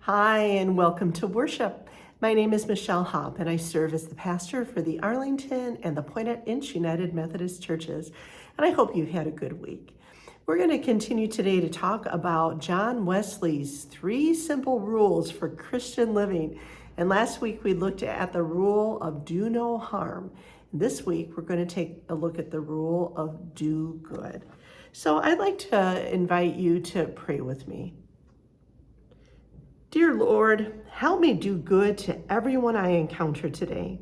Hi, and welcome to worship. My name is Michelle Hopp, and I serve as the pastor for the Arlington and the Pointe Inch United Methodist Churches. And I hope you had a good week. We're going to continue today to talk about John Wesley's 3 simple rules for Christian living. And last week we looked at the rule of do no harm. This week we're going to take a look at the rule of do good. So I'd like to invite you to pray with me. Dear Lord, help me do good to everyone I encounter today.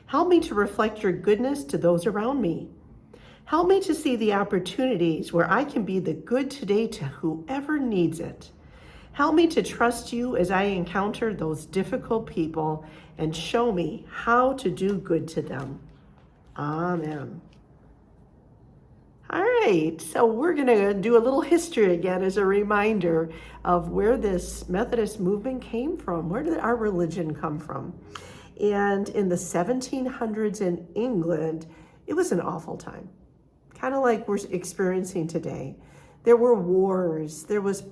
Help me to reflect your goodness to those around me. Help me to see the opportunities where I can be the good today to whoever needs it. Help me to trust you as I encounter those difficult people and show me how to do good to them. Amen. All right, so we're going to do a little history again as a reminder of where this Methodist movement came from. Where did our religion come from? And in the 1700s in England, it was an awful time, kind of like we're experiencing today. There were wars, there was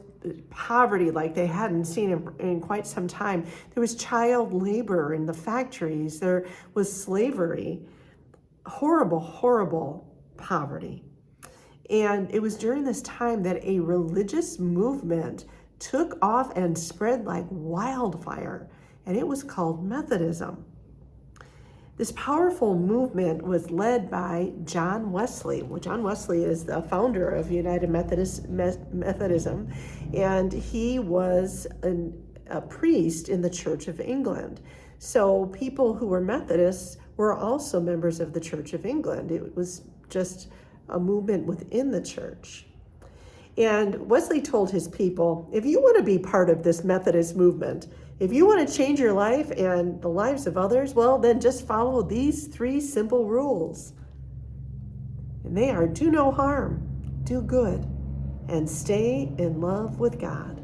poverty like they hadn't seen in quite some time. There was child labor in the factories, there was slavery, horrible, horrible poverty. And it was during this time that a religious movement took off and spread like wildfire, and it was called Methodism. This powerful movement was led by John Wesley. Well, John Wesley is the founder of United Methodism, and he was a priest in the Church of England. So people who were Methodists were also members of the Church of England. It was just a movement within the church. And Wesley told his people, if you want to be part of this Methodist movement, if you want to change your life and the lives of others, well, then just follow these 3 simple rules. And they are do no harm, do good, and stay in love with God.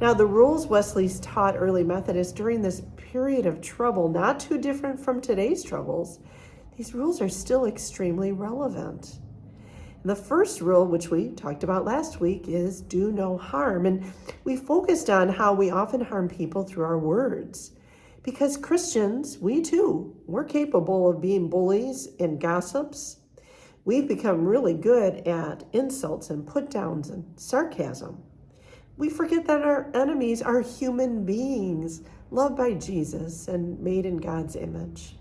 Now, the rules Wesley taught early Methodists during this period of trouble, not too different from today's troubles, these rules are still extremely relevant. The first rule, which we talked about last week, is do no harm. And we focused on how we often harm people through our words. Because Christians, we too, we're capable of being bullies and gossips. We've become really good at insults and put-downs and sarcasm. We forget that our enemies are human beings, loved by Jesus and made in God's image.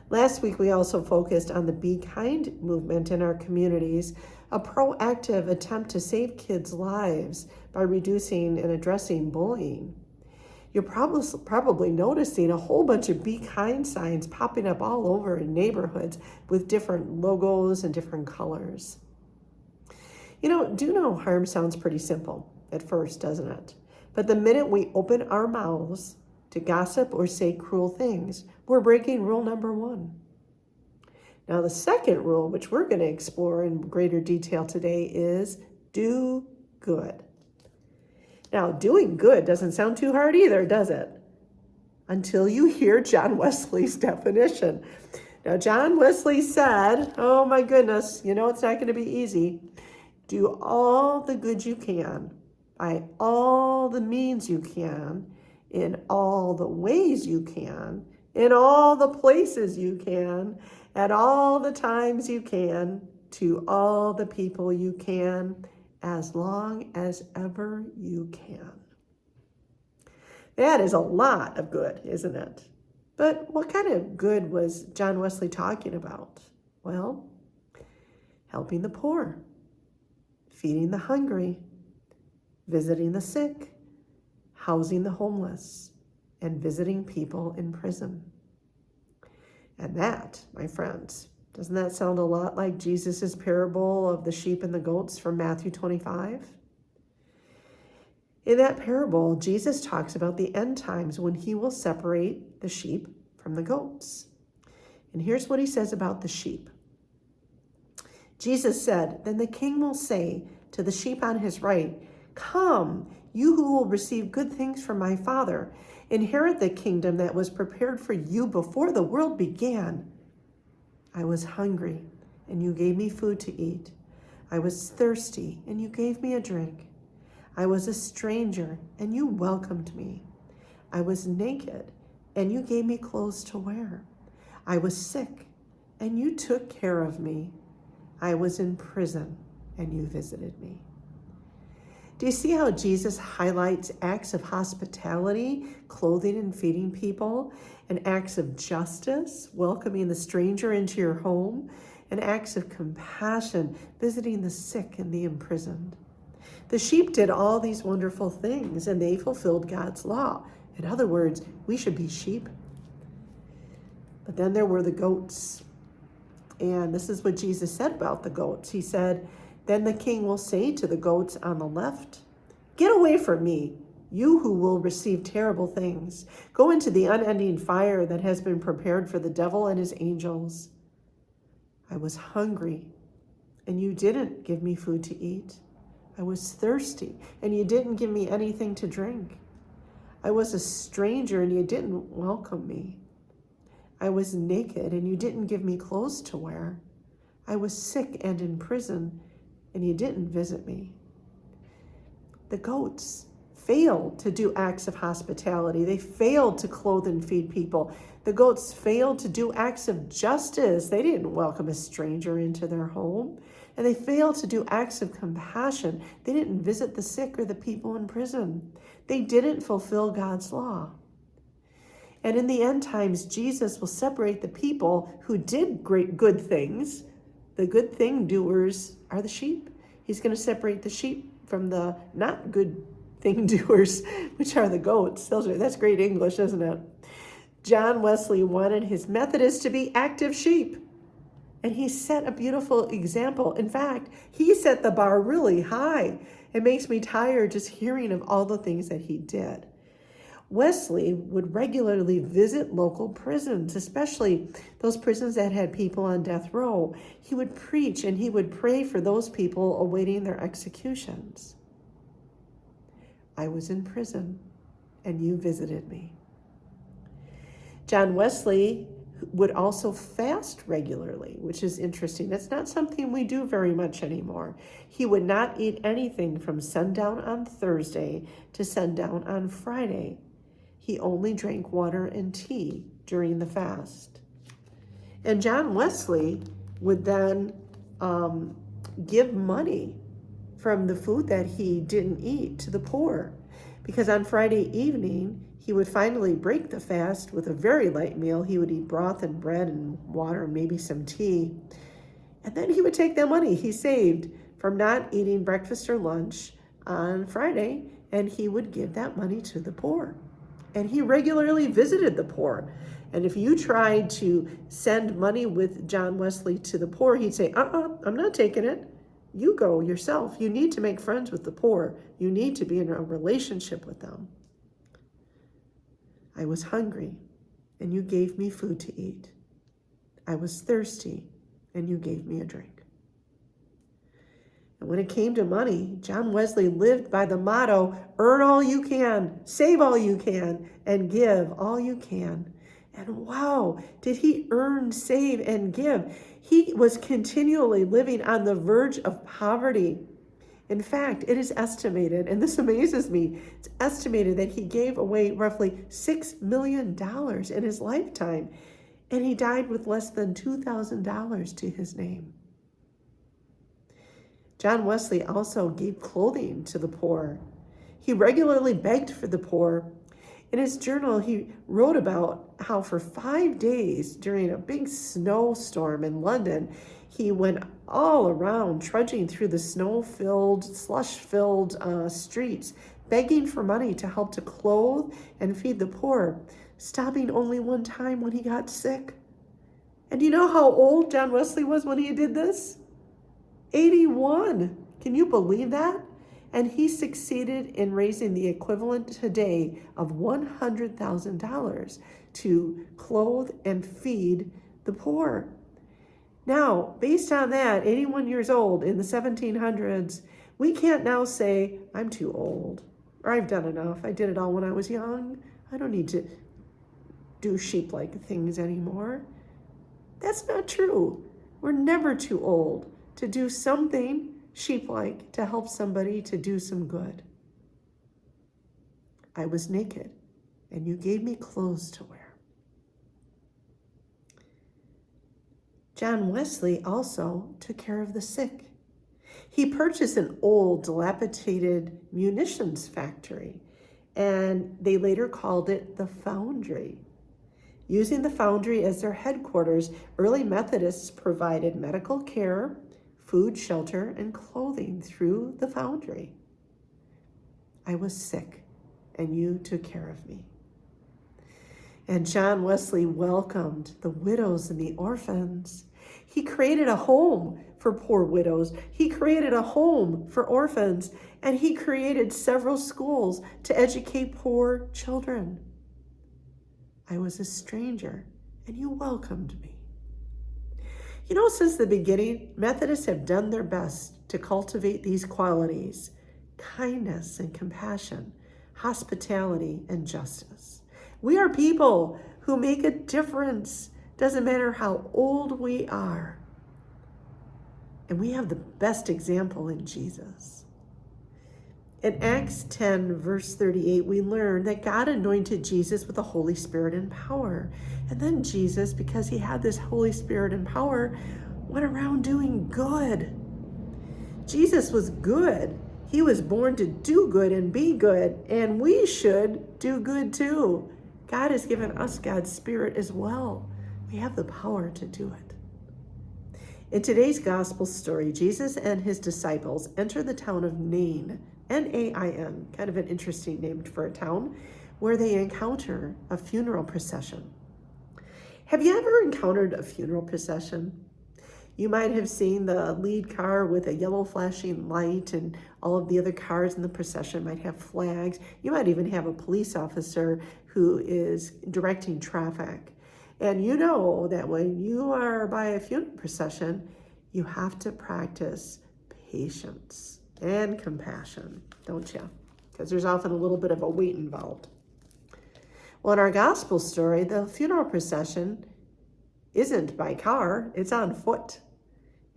Last week, we also focused on the Be Kind movement in our communities, a proactive attempt to save kids' lives by reducing and addressing bullying. You're probably noticing a whole bunch of Be Kind signs popping up all over in neighborhoods with different logos and different colors. You know, do no harm sounds pretty simple at first, doesn't it? But the minute we open our mouths to gossip or say cruel things, we're breaking rule number 1. Now, the second rule, which we're going to explore in greater detail today, is do good. Now, doing good doesn't sound too hard either, does it? Until you hear John Wesley's definition. Now, John Wesley said, oh my goodness, you know it's not going to be easy. Do all the good you can, by all the means you can, in all the ways you can, in all the places you can, at all the times you can, to all the people you can, as long as ever you can. That is a lot of good, isn't it? But what kind of good was John Wesley talking about? Well, helping the poor, feeding the hungry, visiting the sick, housing the homeless, and visiting people in prison. And that, my friends, doesn't that sound a lot like Jesus' parable of the sheep and the goats from Matthew 25? In that parable, Jesus talks about the end times when he will separate the sheep from the goats. And here's what he says about the sheep. Jesus said, then the king will say to the sheep on his right, come, you who will receive good things from my Father, inherit the kingdom that was prepared for you before the world began. I was hungry, and you gave me food to eat. I was thirsty, and you gave me a drink. I was a stranger, and you welcomed me. I was naked, and you gave me clothes to wear. I was sick, and you took care of me. I was in prison, and you visited me. Do you see how Jesus highlights acts of hospitality, clothing and feeding people, and acts of justice, welcoming the stranger into your home, and acts of compassion, visiting the sick and the imprisoned? The sheep did all these wonderful things, and they fulfilled God's law. In other words, we should be sheep. But then there were the goats. And this is what Jesus said about the goats. He said, "Then the king will say to the goats on the left, 'Get away from me, you who will receive terrible things. Go into the unending fire that has been prepared for the devil and his angels.' I was hungry, and you didn't give me food to eat. I was thirsty, and you didn't give me anything to drink. I was a stranger, and you didn't welcome me. I was naked, and you didn't give me clothes to wear. I was sick and in prison, and you didn't visit me." The goats failed to do acts of hospitality. They failed to clothe and feed people. The goats failed to do acts of justice. They didn't welcome a stranger into their home. And they failed to do acts of compassion. They didn't visit the sick or the people in prison. They didn't fulfill God's law. And in the end times, Jesus will separate the people who did good things. The good thing doers are the sheep. He's going to separate the sheep from the not good thing doers, which are the goats. That's great English, isn't it? John Wesley wanted his Methodists to be active sheep. And he set a beautiful example. In fact, he set the bar really high. It makes me tired just hearing of all the things that he did. Wesley would regularly visit local prisons, especially those prisons that had people on death row. He would preach and he would pray for those people awaiting their executions. I was in prison, and you visited me. John Wesley would also fast regularly, which is interesting. That's not something we do very much anymore. He would not eat anything from sundown on Thursday to sundown on Friday. He only drank water and tea during the fast. And John Wesley would then give money from the food that he didn't eat to the poor, because on Friday evening, he would finally break the fast with a very light meal. He would eat broth and bread and water and maybe some tea. And then he would take that money he saved from not eating breakfast or lunch on Friday, and he would give that money to the poor. And he regularly visited the poor. And if you tried to send money with John Wesley to the poor, he'd say, I'm not taking it. You go yourself. You need to make friends with the poor. You need to be in a relationship with them. I was hungry, and you gave me food to eat. I was thirsty, and you gave me a drink. And when it came to money, John Wesley lived by the motto, earn all you can, save all you can, and give all you can. And wow, did he earn, save, and give? He was continually living on the verge of poverty. In fact, it is estimated, and this amazes me, it's estimated that he gave away roughly $6 million in his lifetime, and he died with less than $2,000 to his name. John Wesley also gave clothing to the poor. He regularly begged for the poor. In his journal, he wrote about how for 5 days during a big snowstorm in London, he went all around trudging through the snow-filled, slush-filled streets, begging for money to help to clothe and feed the poor, stopping only one time when he got sick. And you know how old John Wesley was when he did this? 81. Can you believe that? And he succeeded in raising the equivalent today of $100,000 to clothe and feed the poor. Now, based on that, 81 years old in the 1700s, we can't now say, I'm too old, or I've done enough. I did it all when I was young. I don't need to do sheep-like things anymore. That's not true. We're never too old to do something sheep-like to help somebody to do some good. I was naked, and you gave me clothes to wear. John Wesley also took care of the sick. He purchased an old, dilapidated munitions factory, and they later called it the Foundry. Using the Foundry as their headquarters, early Methodists provided medical care, food, shelter, and clothing through the Foundry. I was sick, and you took care of me. And John Wesley welcomed the widows and the orphans. He created a home for poor widows. He created a home for orphans, and he created several schools to educate poor children. I was a stranger, and you welcomed me. You know, since the beginning, Methodists have done their best to cultivate these qualities: kindness and compassion, hospitality and justice. We are people who make a difference. Doesn't matter how old we are. And we have the best example in Jesus. In Acts 10, verse 38, we learn that God anointed Jesus with the Holy Spirit and power. And then Jesus, because he had this Holy Spirit and power, went around doing good. Jesus was good. He was born to do good and be good, and we should do good too. God has given us God's Spirit as well. We have the power to do it. In today's gospel story, Jesus and his disciples enter the town of Nain, N-A-I-N, kind of an interesting name for a town, where they encounter a funeral procession. Have you ever encountered a funeral procession? You might have seen the lead car with a yellow flashing light, and all of the other cars in the procession might have flags. You might even have a police officer who is directing traffic. And you know that when you are by a funeral procession, you have to practice patience and compassion, don't you? Because there's often a little bit of a wait involved. Well, in our gospel story, the funeral procession isn't by car, it's on foot.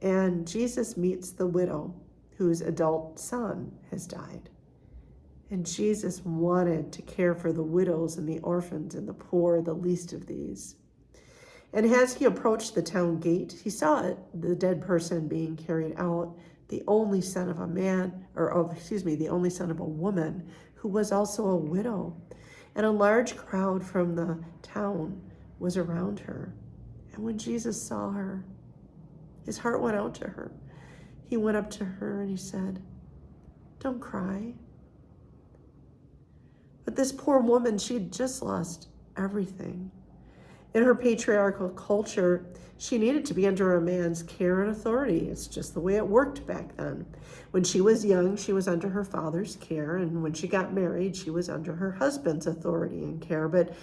And Jesus meets the widow whose adult son has died. And Jesus wanted to care for the widows and the orphans and the poor, the least of these. And as he approached the town gate, he saw the dead person being carried out, the only son of a woman who was also a widow. And a large crowd from the town was around her. And when Jesus saw her, his heart went out to her. He went up to her and he said, "Don't cry." But this poor woman, she had just lost everything. In her patriarchal culture, she needed to be under a man's care and authority. It's just the way it worked back then. When she was young, she was under her father's care, and when she got married, she was under her husband's authority and care. But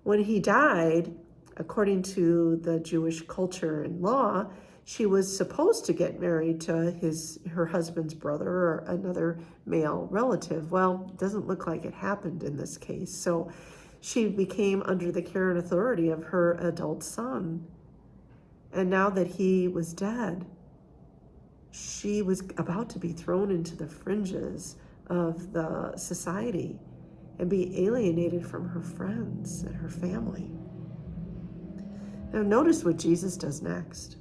when he died, according to the Jewish culture and law, she was supposed to get married to her husband's brother or another male relative. Well, it doesn't look like it happened in this case. So she became under the care and authority of her adult son. And now that he was dead, she was about to be thrown into the fringes of the society and be alienated from her friends and her family. Now notice what Jesus does next.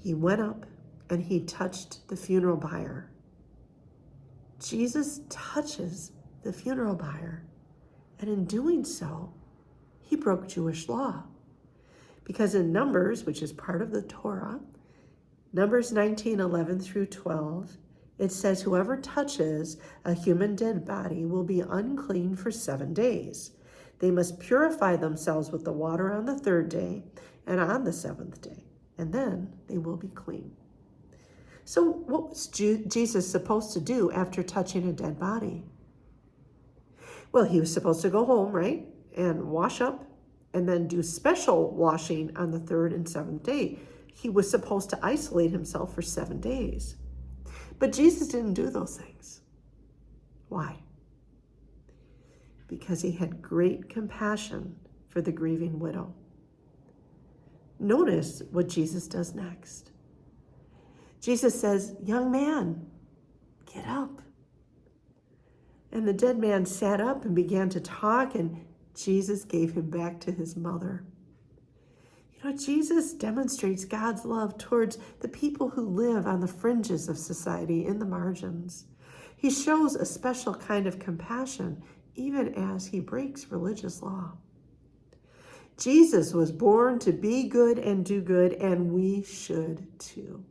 He went up and he touched the funeral pyre. Jesus touches the funeral pyre. And in doing so, he broke Jewish law. Because in Numbers, which is part of the Torah, Numbers 19:11 through 12, it says, "Whoever touches a human dead body will be unclean for 7 days. They must purify themselves with the water on the 3rd day and on the 7th day, and then they will be clean." So what was Jesus supposed to do after touching a dead body? Well, he was supposed to go home, right, and wash up and then do special washing on the 3rd and 7th day. He was supposed to isolate himself for 7 days. But Jesus didn't do those things. Why? Because he had great compassion for the grieving widow. Notice what Jesus does next. Jesus says, "Young man, get up." And the dead man sat up and began to talk, and Jesus gave him back to his mother. You know, Jesus demonstrates God's love towards the people who live on the fringes of society, in the margins. He shows a special kind of compassion even as he breaks religious law. Jesus was born to be good and do good, and we should too.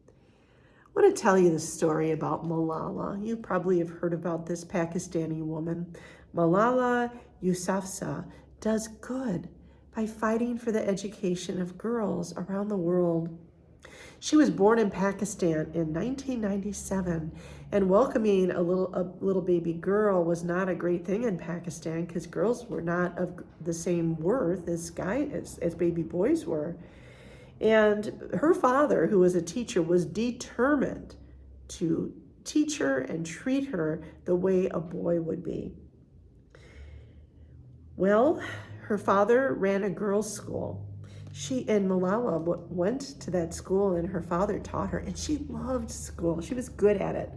I want to tell you the story about Malala. You probably have heard about this Pakistani woman. Malala Yousafzai does good by fighting for the education of girls around the world. She was born in Pakistan in 1997, and welcoming a little baby girl was not a great thing in Pakistan because girls were not of the same worth as baby boys were. And her father, who was a teacher, was determined to teach her and treat her the way a boy would be. Well, her father ran a girls' school. She and Malala went to that school, and her father taught her, and she loved school. She was good at it.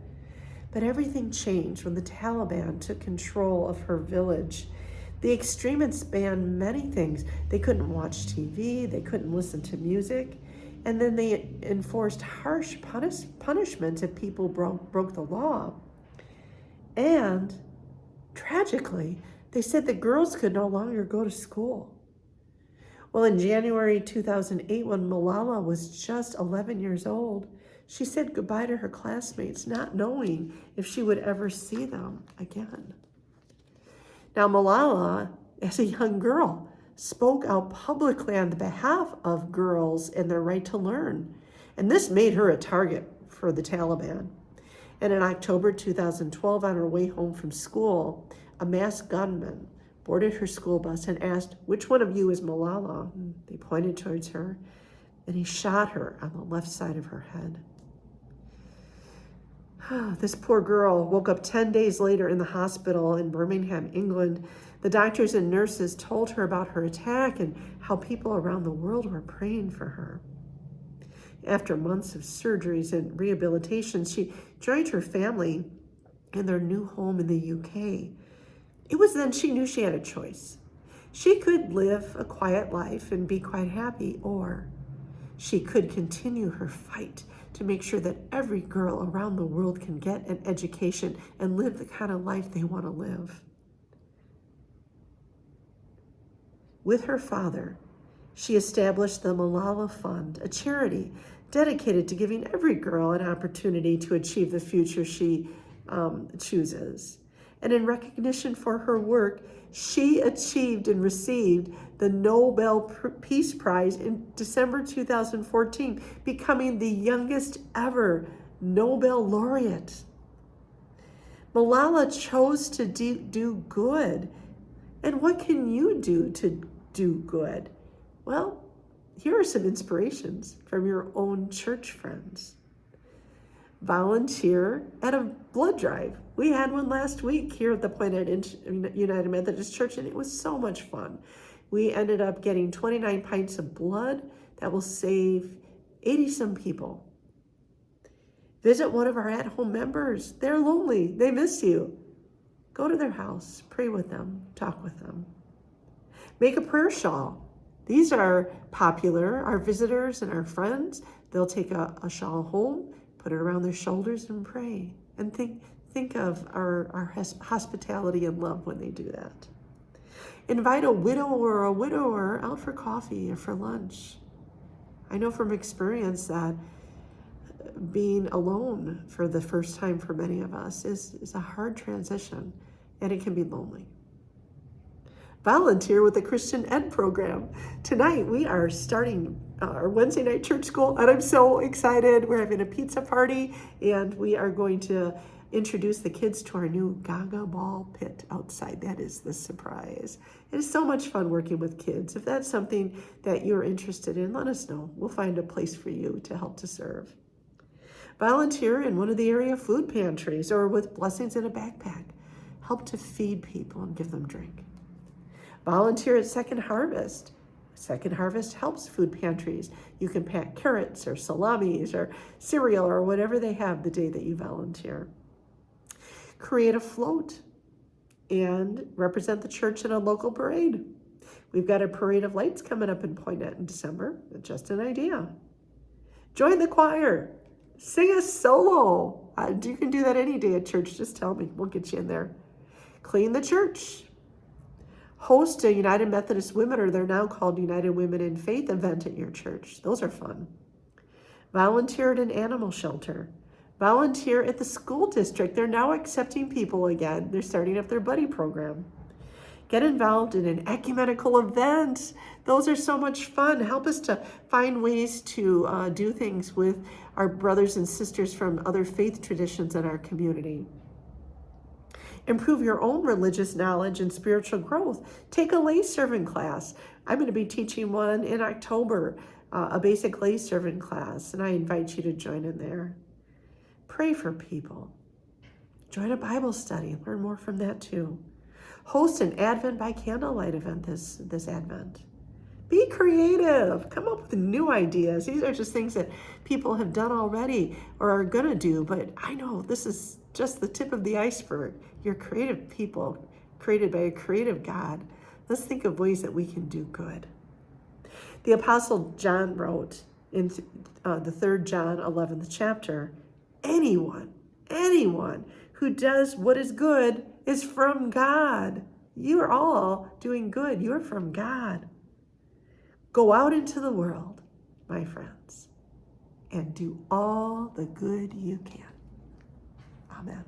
But everything changed when the Taliban took control of her village. The extremists banned many things. They couldn't watch TV, they couldn't listen to music, and then they enforced harsh punishment if people broke the law. And tragically, they said that girls could no longer go to school. Well, in January 2008, when Malala was just 11 years old, she said goodbye to her classmates, not knowing if she would ever see them again. Now, Malala, as a young girl, spoke out publicly on the behalf of girls and their right to learn. And this made her a target for the Taliban. And in October 2012, on her way home from school, a masked gunman boarded her school bus and asked, "Which one of you is Malala?" And they pointed towards her, and he shot her on the left side of her head. This poor girl woke up 10 days later in the hospital in Birmingham, England. The doctors and nurses told her about her attack and how people around the world were praying for her. After months of surgeries and rehabilitation, she joined her family in their new home in the UK. It was then she knew she had a choice. She could live a quiet life and be quite happy, or she could continue her fight to make sure that every girl around the world can get an education and live the kind of life they want to live. With her father, she established the Malala Fund, a charity dedicated to giving every girl an opportunity to achieve the future she chooses. And in recognition for her work, she achieved and received the Nobel Peace Prize in December 2014, becoming the youngest ever Nobel laureate. Malala chose to do good. And what can you do to do good? Well, here are some inspirations from your own church friends. Volunteer at a blood drive. We had one last week here at the Pointed United Methodist Church, and it was so much fun. We ended up getting 29 pints of blood that will save 80-some people. Visit one of our at-home members. They're lonely. They miss you. Go to their house. Pray with them. Talk with them. Make a prayer shawl. These are popular. Our visitors and our friends, they'll take a shawl home, put it around their shoulders and pray. And think of our hospitality and love when they do that. Invite a widower or a widower out for coffee or for lunch. I know from experience that being alone for the first time for many of us is a hard transition, and it can be lonely. Volunteer with the Christian Ed program. Tonight we are starting our Wednesday night church school, and I'm so excited. We're having a pizza party, and we are going to introduce the kids to our new Gaga ball pit outside. That is the surprise. It is so much fun working with kids. If that's something that you're interested in, let us know. We'll find a place for you to help to serve. Volunteer in one of the area food pantries or with Blessings in a Backpack. Help to feed people and give them drink. Volunteer at Second Harvest. Second Harvest helps food pantries. You can pack carrots or salamis or cereal or whatever they have the day that you volunteer. create a float and represent the church in a local parade. We've got a parade of lights coming up in Poinet in December. Just an idea. Join the choir. Sing a solo. You can do that any day at church. Just tell me. We'll get you in there. Clean the church. Host a United Methodist Women, or they're now called United Women in Faith, event at your church. Those are fun. Volunteer at an animal shelter. Volunteer at the school district. They're now accepting people again. They're starting up their buddy program. Get involved in an ecumenical event. Those are so much fun. Help us to find ways to do things with our brothers and sisters from other faith traditions in our community. Improve your own religious knowledge and spiritual growth. Take a lay servant class. I'm going to be teaching one in October, a basic lay servant class, and I invite you to join in there. Pray for people. Join a Bible study. Learn more from that too. Host an Advent by candlelight event this Advent. Be creative. Come up with new ideas. These are just things that people have done already or are going to do, but I know this is just the tip of the iceberg. You're creative people created by a creative God. Let's think of ways that we can do good. The Apostle John wrote in the 3rd John 11th chapter, anyone who does what is good is from God. You are all doing good. You're from God. Go out into the world, my friends, and do all the good you can. Amen.